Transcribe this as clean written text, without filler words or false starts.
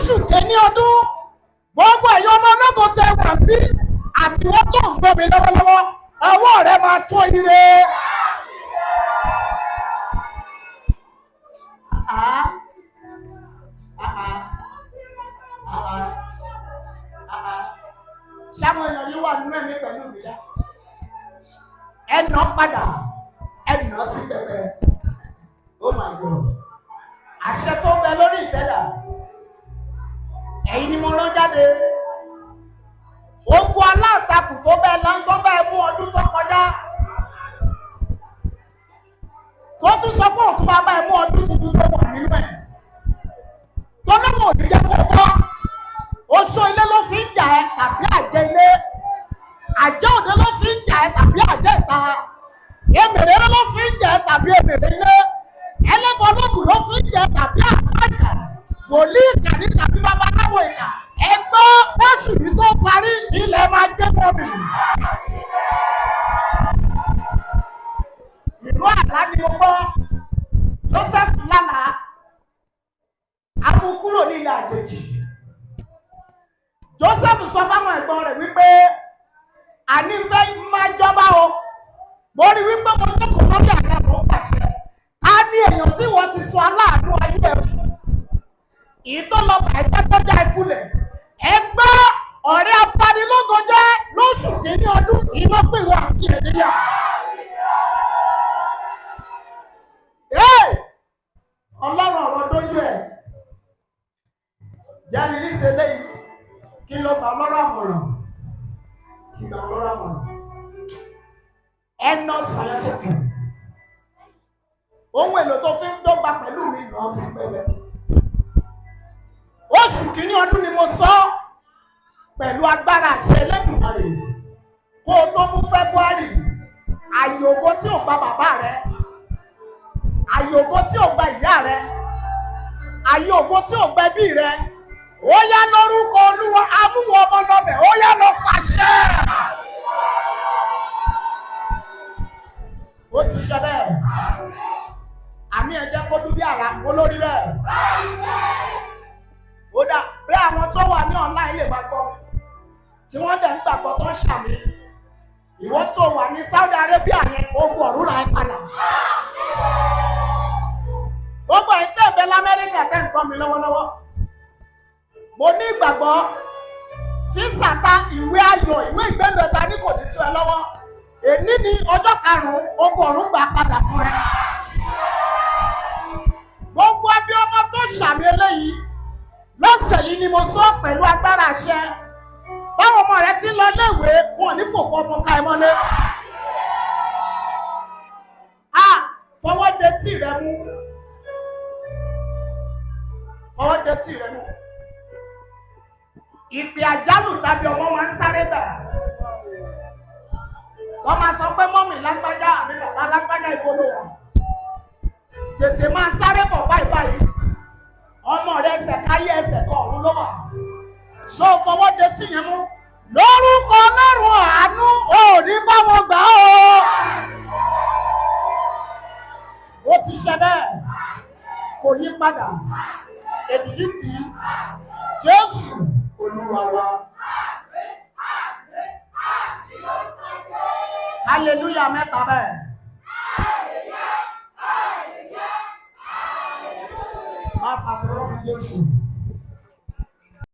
lóṣù kẹ́ni ọdún gbogbo ẹ̀yọ́ ọmọ ológo tẹ wà bí àti wọ́n tó ń gbọ́ mi lọ́wọ́lọ́wọ́ ọwọ́ rẹ máa tó ire. Ṣáwọn èèyàn yìí wà nínú ẹ̀mí pẹ̀lú ìjà ẹnà padà ẹnà sí pẹpẹ. Oh my God, àṣẹ tó bẹ lórí ìtẹ́dà ẹ̀yin ni mo rán jáde. Ogun aláǹtakùn tó bẹ lọ tó bẹ mú ọdún tó kọjá tó tún sọ pé òtún bá bá ẹ mú ọdún tuntun tó wà nínú ẹ̀ tó lóun ò ní jẹ́ kó bọ́. Oṣó ilé ló fi ń jà ẹ́ tàbí àjẹ́ ilé, àjẹ́ òde ló fi ń jà ẹ́ tàbí àjẹ́ ìta, èmèrè ló fi ń jà ẹ́ tàbí èmèrè ilé, ẹlẹ́bọ lóògùn ló fi ń jà ẹ́ tàbí àfáà ìkà, wòlíì ìkà ní tàbí babaláwo ìkà. Ẹgbọ́ oṣù yìí tó parí ilẹ̀ máa gbé bọ́ọ̀mù. Ìlú àlá ni mo gbọ́ Joseph lálàá amúkúrò ní ilẹ̀ àjèjì. Joseph sọ fáwọn ẹ̀gbọ́n rẹ̀ wípé àní fẹ́ máa jọba o, mo rí wípé mo jókòó lórí àga mo pàṣẹ. Ká ní èèyàn tí wọ́n ti sọ aláàánú ayé ẹ̀ fún èyí tó lọ bá ẹgbẹ́ tó já ikú lẹ̀. Ẹgbẹ́ ọ̀rẹ́ apanilógo jẹ́ lóṣù kìíní ọdún ìlọ́pẹ̀ ìwà àti ènìyàn. Ọlọ́run ọ̀rọ̀ dójú ẹ̀ jáde níṣẹ́ lẹ́yìn kí ló gbà lọ́rọ̀ àmọ̀ràn kí gbà lọ́rọ̀ àmọ̀ràn ẹnà sọ̀rọ̀ sókè ohun èlò tó fi ń dọ́gba pẹ̀lú mi lọ sí pẹ̀lẹ́. Oṣù kìíní ọdún ni mo sọ pẹ̀lú agbára àṣẹ Elédùmarè kó o tó mú February. Àyè ògo tí ò gba bàbá rẹ, àyè ògo tí ò gba ìyá rẹ, àyè ògo tí ò gba ẹbí rẹ, ó yá lórúkọ Olúwa amúwọn ọmọ lọbẹ, ó yá lọ pàṣẹ. Ó ti ṣe bẹ́ẹ̀. Àmì ẹ̀jẹ̀ kó dúbí àrà olórí bẹ́ẹ̀. Ó dà bí àwọn tó wà ní online lè máa gbọ́ tí wọ́n dẹ̀ ń gbàgbọ́ tó ń ṣàmì. Ìwọ tó wà ní Saudi Arabia yẹn ogun ọ̀run ra ẹ padà. Gbogbo ẹ̀ tẹ́ ìbẹ́ l'Amẹ́ríkà tẹ́ ń kọ́ mi lọ́wọ́lọ́wọ́. Mo ní ìgbàgbọ́ físà ta ìwé ayọ̀ ìwé ìgbélú ẹ̀ta ní kò ní tú ẹ lọ́wọ́. Èní ni ọjọ́ 5 ogun ọ̀run gbà padà fún ẹ. Gbogbo ẹbí ọmọ tó ṣàmì eléyìí lọ́sẹ̀ yìí ni mo sọ pẹ̀lú agbára àṣẹ. Báwọn ọmọ rẹ ti lọ léèwé wọn ò ní fòkó ọmọ ká ẹ mọ́lé. Fọwọ́ de tí rẹ mú. Fọwọ́ de tí rẹ mú. Ìpè àjálù tàbí ọmọ máa ń sáré bẹ̀. Wọ́n máa sọ pé mọ́mì lágbájá àbí bàbá lágbájá ìbolo wọn. Tètè máa sáré bọ̀ báyìí báyìí. Ọmọ rẹ ẹsẹ̀ káyé ẹsẹ̀ kan ọ̀run ló wà. So fọwọ́ de tí yẹn mú. Lórúkọ Ọlọ́run àánú ò ní bá wọn gbà ó. Ó ti ṣe bẹ́ẹ̀. Kò yí padà. Èdìdí dì í. Jésù Olúwa wa. Hallelujah mẹ́ta bẹ́ẹ̀. Má pàtó fún Jésù.